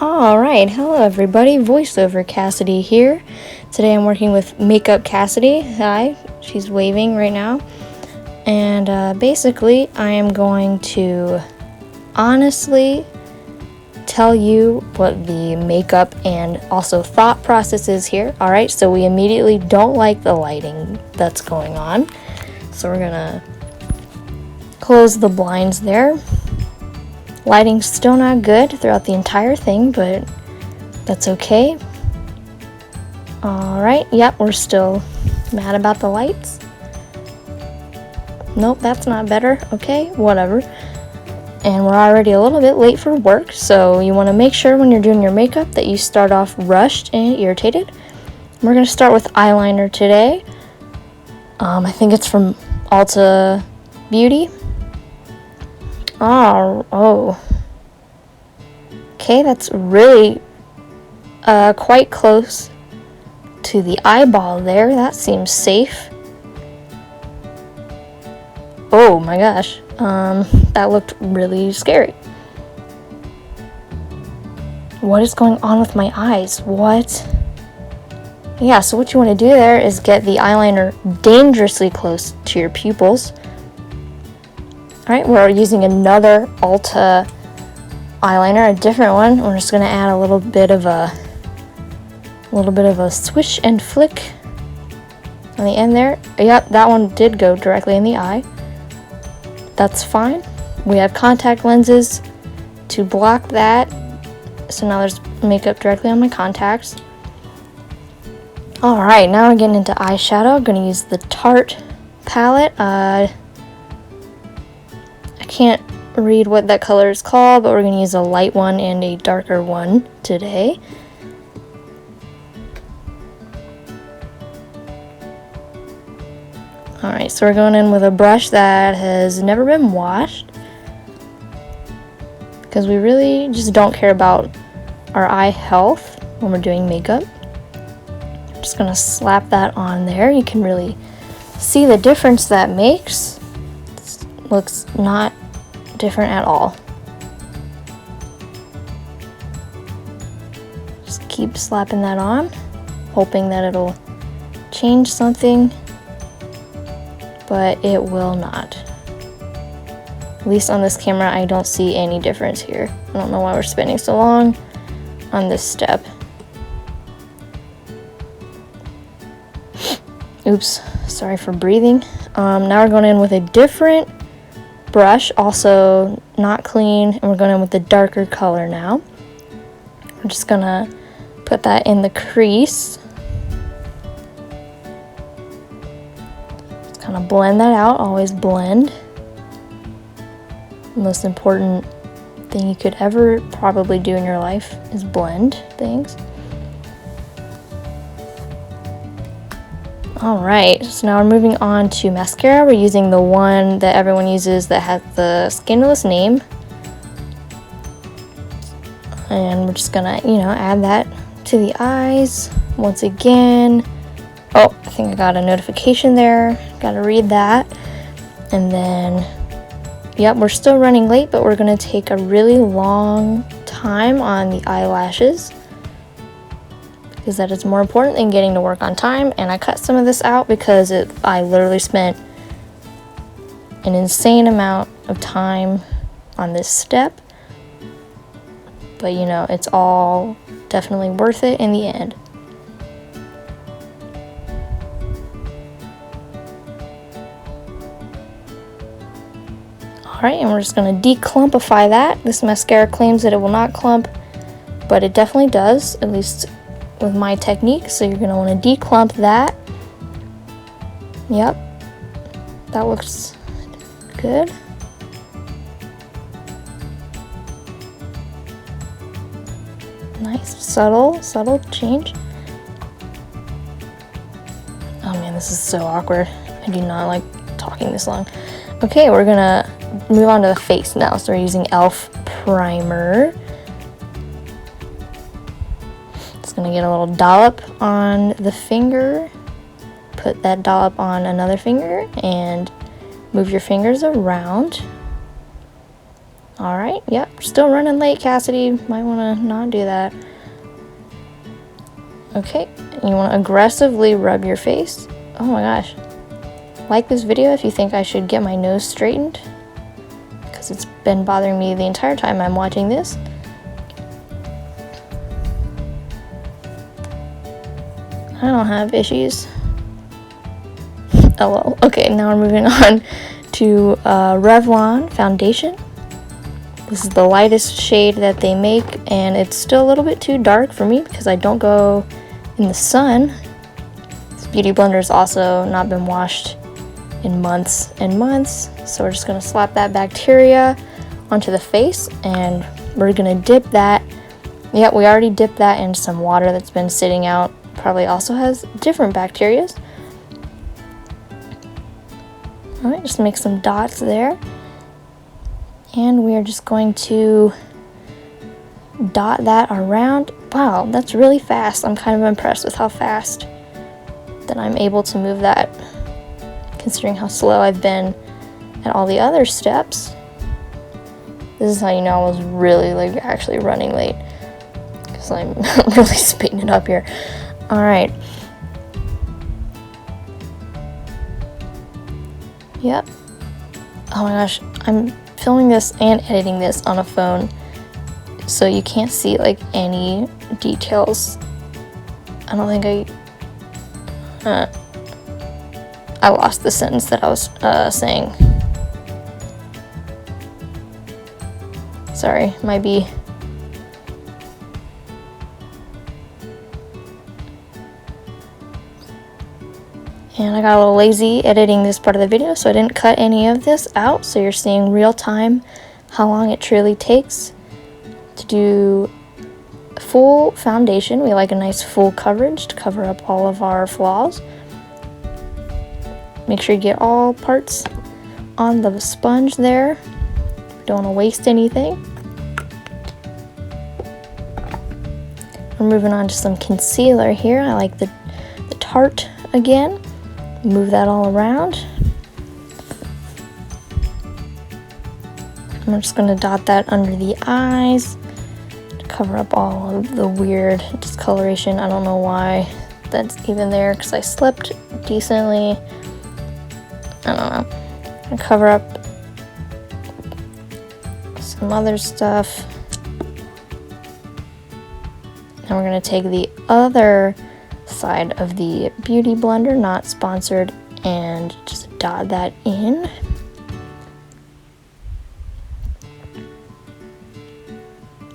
Alright, hello everybody, voiceover Cassidy here. Today I'm working with Makeup Cassidy. Hi, she's waving right now. And basically I am going to honestly tell you what the makeup and also thought process is here. Alright, so we immediately don't like the lighting that's going on. So we're gonna close the blinds there. Lighting's still not good throughout the entire thing, but that's okay. Alright, yep, we're still mad about the lights. Nope, that's not better. Okay, whatever. And we're already a little bit late for work, so you want to make sure when you're doing your makeup that you start off rushed and irritated. We're going to start with eyeliner today. I think it's from Ulta Beauty. Oh. Okay, that's really quite close to the eyeball there. That seems safe. Oh my gosh, that looked really scary. What is going on with my eyes? What? Yeah, so what you want to do there is get the eyeliner dangerously close to your pupils. Alright, we're using another Ulta eyeliner, a different one. We're just going to add a little bit of a swish and flick on the end there. Yep, that one did go directly in the eye. That's fine. We have contact lenses to block that. So now there's makeup directly on my contacts. Alright, now we're getting into eyeshadow. I'm going to use the Tarte palette. I can't read what that color is called, but we're going to use a light one and a darker one today. Alright, so we're going in with a brush that has never been washed, because we really just don't care about our eye health when we're doing makeup. I'm just going to slap that on there. You can really see the difference that makes. It looks not different at all. Just keep slapping that on, hoping that it'll change something, but it will not. At least on this camera, I don't see any difference here. I don't know why we're spending so long on this step. Oops, sorry for breathing. Now we're going in with a different brush, also not clean, and we're going in with the darker color now. We're just gonna put that in the crease. Just kind of blend that out. Always blend. The most important thing you could ever probably do in your life is blend things. Alright, so now we're moving on to mascara. We're using the one that everyone uses that has the Scandalous name. And we're just gonna, add that to the eyes once again. Oh, I think I got a notification there. Gotta read that. And then, yep, we're still running late, but we're gonna take a really long time on the eyelashes, because that is more important than getting to work on time. And I cut some of this out because I literally spent an insane amount of time on this step. But it's all definitely worth it in the end. Alright, and we're just going to declumpify that. This mascara claims that it will not clump, but it definitely does, at least with my technique. So you're going to want to declump that. Yep, that looks good. Nice, subtle change. Oh man, this is so awkward. I do not like talking this long. Okay, we're gonna move on to the face now. So we're using e.l.f. primer. Just gonna get a little dollop on the finger, put that dollop on another finger, and move your fingers around. All right, yep, still running late, Cassidy. Might want to not do that. Okay, you want to aggressively rub your face. Oh my gosh. Like this video if you think I should get my nose straightened, because it's been bothering me the entire time I'm watching this. I don't have issues. Oh well. Okay, now we're moving on to Revlon foundation. This is the lightest shade that they make, and it's still a little bit too dark for me because I don't go in the sun. This beauty blender has also not been washed in months and months, so we're just going to slap that bacteria onto the face, and we're going to dip that. Yeah, we already dipped that in some water that's been sitting out. Probably also has different bacteria. Alright, just make some dots there. And we are just going to dot that around. Wow, that's really fast. I'm kind of impressed with how fast that I'm able to move that, considering how slow I've been at all the other steps. This is how you know I was really actually running late, because I'm really speeding it up here. Alright. Yep. Oh my gosh, I'm filming this and editing this on a phone, so you can't see any details. I don't think I lost the sentence that I was saying. Sorry, might be. And I got a little lazy editing this part of the video, so I didn't cut any of this out, so you're seeing real time how long it truly takes to do full foundation. We like a nice full coverage to cover up all of our flaws. Make sure you get all parts on the sponge there. Don't want to waste anything. We're moving on to some concealer here. I like the Tarte again. Move that all around. I'm just going to dot that under the eyes to cover up all of the weird discoloration. I don't know why that's even there, because I slept decently. I don't know. I'm cover up some other stuff. Now we're going to take the other side of the beauty blender, not sponsored, and just dot that in.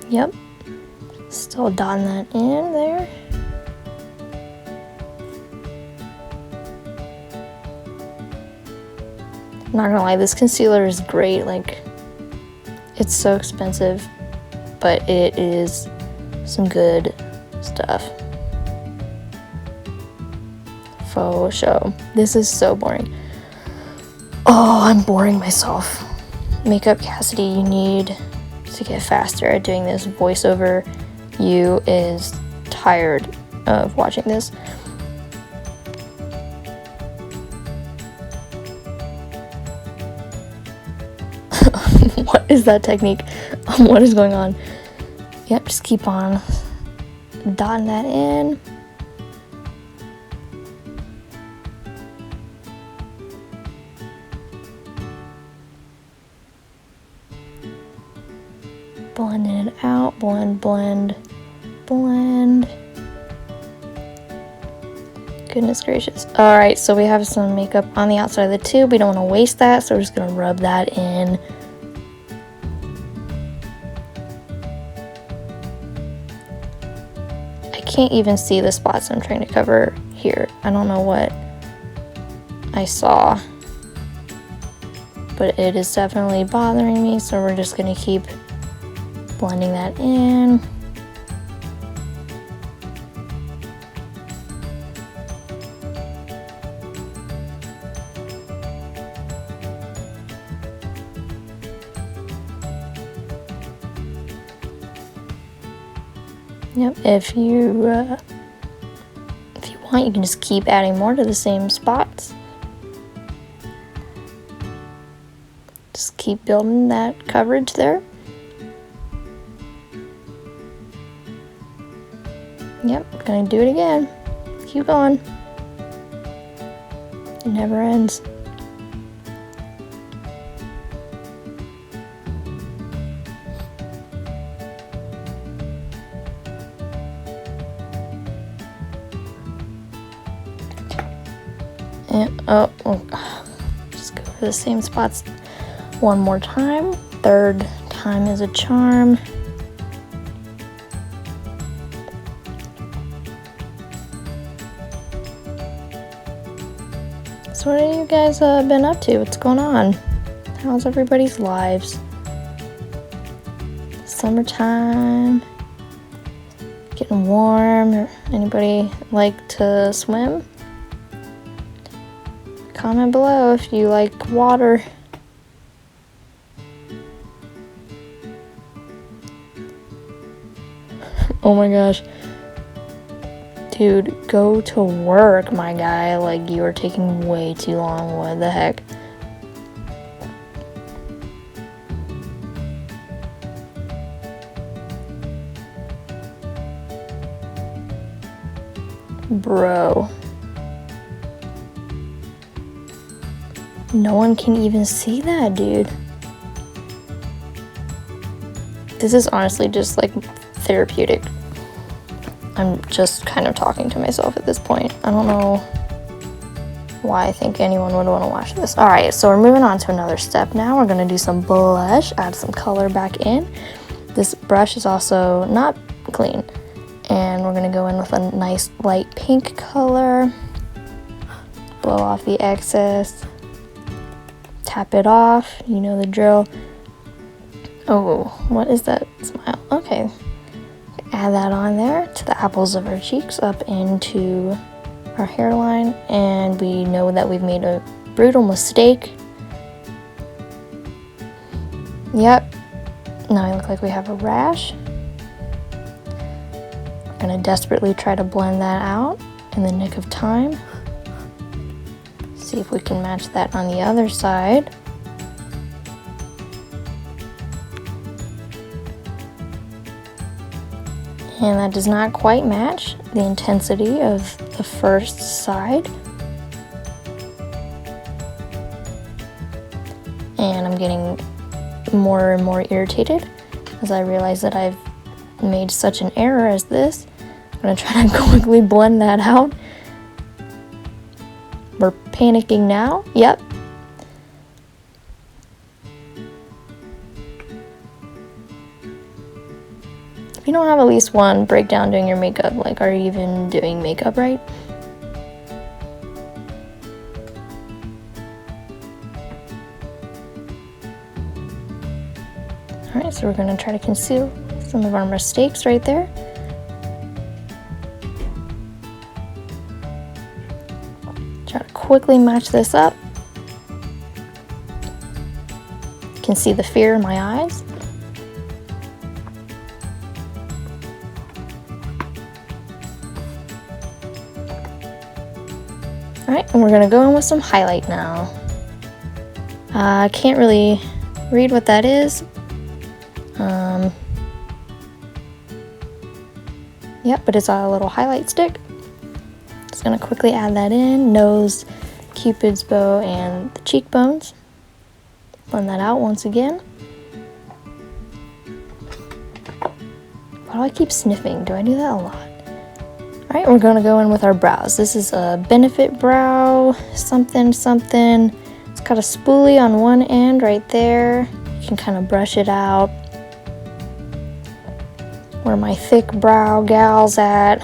Yep, still dotting that in there. Not gonna lie, this concealer is great. It's so expensive, but it is some good stuff. Faux show. This is so boring. Oh, I'm boring myself. Makeup Cassidy, you need to get faster at doing this. Voiceover you is tired of watching this. What is that technique? What is going on? Yep, just keep on dotting that in. Blending it out. Blend, blend, blend. Goodness gracious. Alright, so we have some makeup on the outside of the tube. We don't want to waste that, so we're just going to rub that in. I can't even see the spots I'm trying to cover here. I don't know what I saw, but it is definitely bothering me, so we're just going to keep blending that in. Yep, if you want, you can just keep adding more to the same spots. Just keep building that coverage there. Yep, gonna do it again. Keep going. It never ends. And just go to the same spots one more time. Third time is a charm. So what have you guys been up to? What's going on? How's everybody's lives? Summertime, getting warm. Anybody like to swim? Comment below if you like water. Oh my gosh. Dude, go to work, my guy. Like, you are taking way too long. What the heck? Bro. No one can even see that, dude. This is honestly just like therapeutic. I'm just kind of talking to myself at this point. I don't know why I think anyone would want to watch this. All right, so we're moving on to another step now. We're gonna do some blush, add some color back in. This brush is also not clean. And we're gonna go in with a nice light pink color. Blow off the excess. Tap it off, you know the drill. Oh, what is that smile? Okay. Add that on there to the apples of our cheeks up into our hairline, and we know that we've made a brutal mistake. Yep, now I look like we have a rash. We're gonna desperately try to blend that out in the nick of time. See if we can match that on the other side. And that does not quite match the intensity of the first side. And I'm getting more and more irritated as I realize that I've made such an error as this. I'm gonna try to quickly blend that out. We're panicking now. Yep. If you don't have at least one breakdown doing your makeup, like, are you even doing makeup right? Alright, so we're going to try to conceal some of our mistakes right there. Try to quickly match this up. You can see the fear in my eyes. Alright, and we're going to go in with some highlight now. I can't really read what that is. Yep, but it's a little highlight stick. Just going to quickly add that in. Nose, Cupid's bow, and the cheekbones. Blend that out once again. Why do I keep sniffing? Do I do that a lot? Alright, we're going to go in with our brows. This is a Benefit brow, something. It's got a spoolie on one end right there. You can kind of brush it out. Where my thick brow gal's at.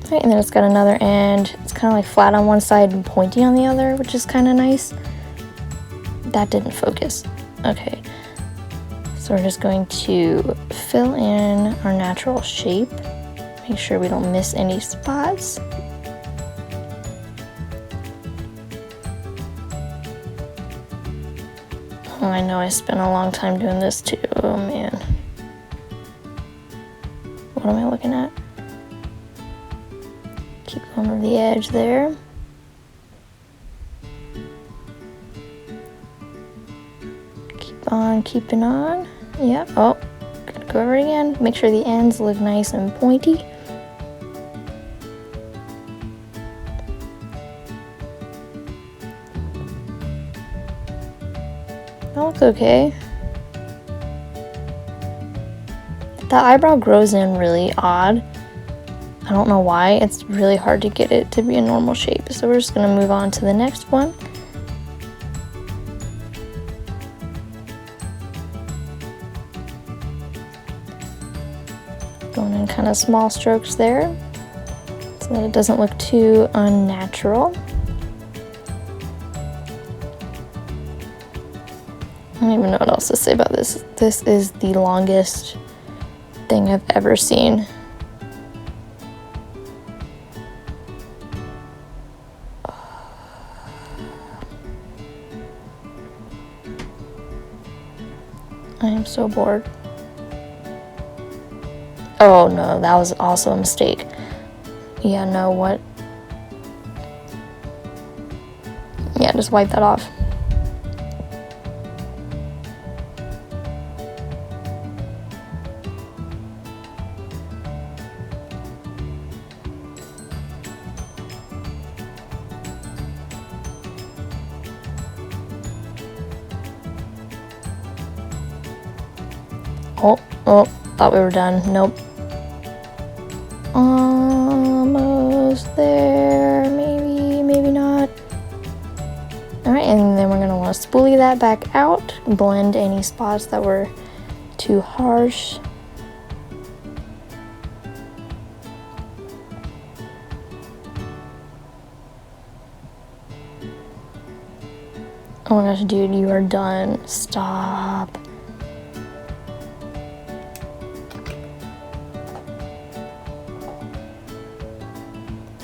Alright, and then it's got another end. It's kind of like flat on one side and pointy on the other, which is kind of nice. That didn't focus. Okay. So we're just going to fill in our natural shape. Make sure we don't miss any spots. Oh, I know I spent a long time doing this too. Oh man. What am I looking at? Keep going over the edge there. Keep on keeping on. Yep. Oh, gotta Go over it again. Make sure the ends look nice and pointy. That looks okay. The eyebrow grows in really odd. I don't know why. It's really hard to get it to be a normal shape. So we're just gonna move on to the next one. Going in kind of small strokes there so that it doesn't look too unnatural. I don't even know what else to say about this. This is the longest thing I've ever seen. I am so bored. Oh no, that was also a mistake. Yeah, no, what? Yeah, just wipe that off. Oh, thought we were done. Nope. Almost there. Maybe not. Alright, and then we're going to want to spoolie that back out. Blend any spots that were too harsh. Oh my gosh, dude, you are done. Stop.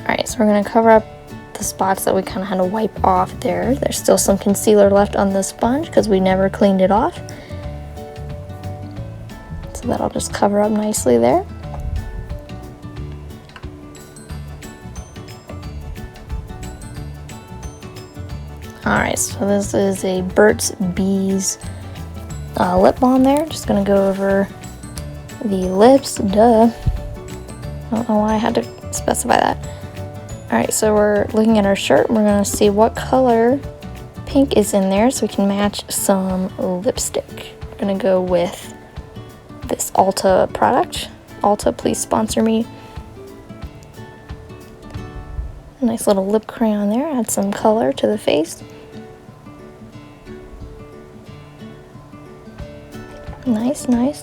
Alright, so we're going to cover up the spots that we kind of had to wipe off there. There's still some concealer left on the sponge because we never cleaned it off. So that'll just cover up nicely there. Alright, so this is a Burt's Bees lip balm there. Just going to go over the lips. Duh. I don't know why I had to specify that. Alright, so we're looking at our shirt and we're going to see what color pink is in there so we can match some lipstick. We're going to go with this Ulta product. Ulta, please sponsor me. Nice little lip crayon there, add some color to the face. Nice, nice.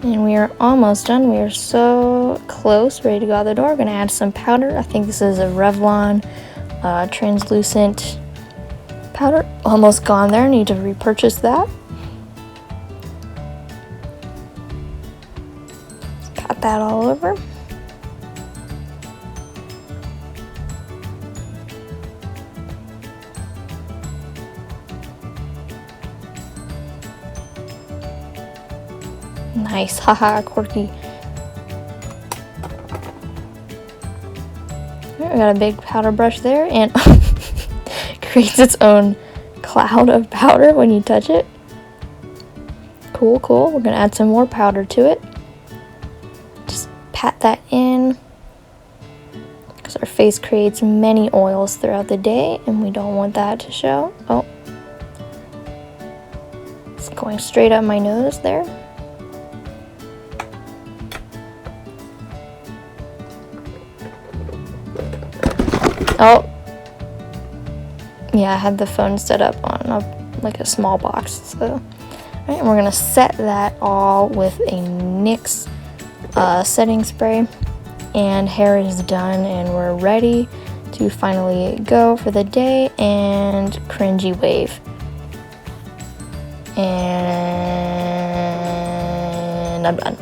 And we are almost done. We are so close, ready to go out the door. We're gonna add some powder. I think this is a Revlon translucent powder. Almost gone there, need to repurchase that. Pat that all over. Nice, haha, quirky. Alright, we got a big powder brush there, and creates its own cloud of powder when you touch it. Cool, cool. We're gonna add some more powder to it. Just pat that in, because our face creates many oils throughout the day, and we don't want that to show. Oh, it's going straight up my nose there. Oh, yeah, I had the phone set up on like a small box. So, all right, and we're gonna set that all with a NYX setting spray, and hair is done, and we're ready to finally go for the day and cringy wave. And I'm done.